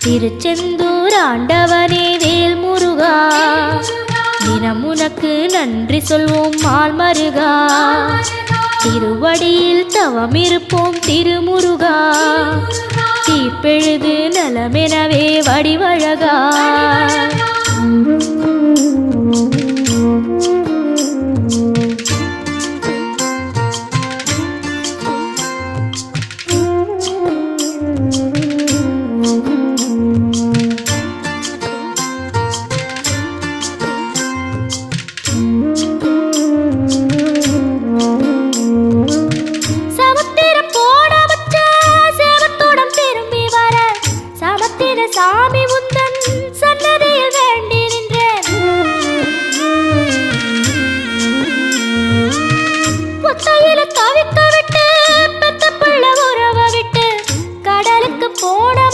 திருச்செந்தூர் ஆண்டவனே வேல் முருகா, தினம் உனக்கு நன்றி சொல்வோம் மால் மருகா. திருவடியில் தவம் இருப்போம் திருமுருகா, தீப்பெழுது நலமெனவே வடிவழகா. சாமி உந்தன் சன்னதி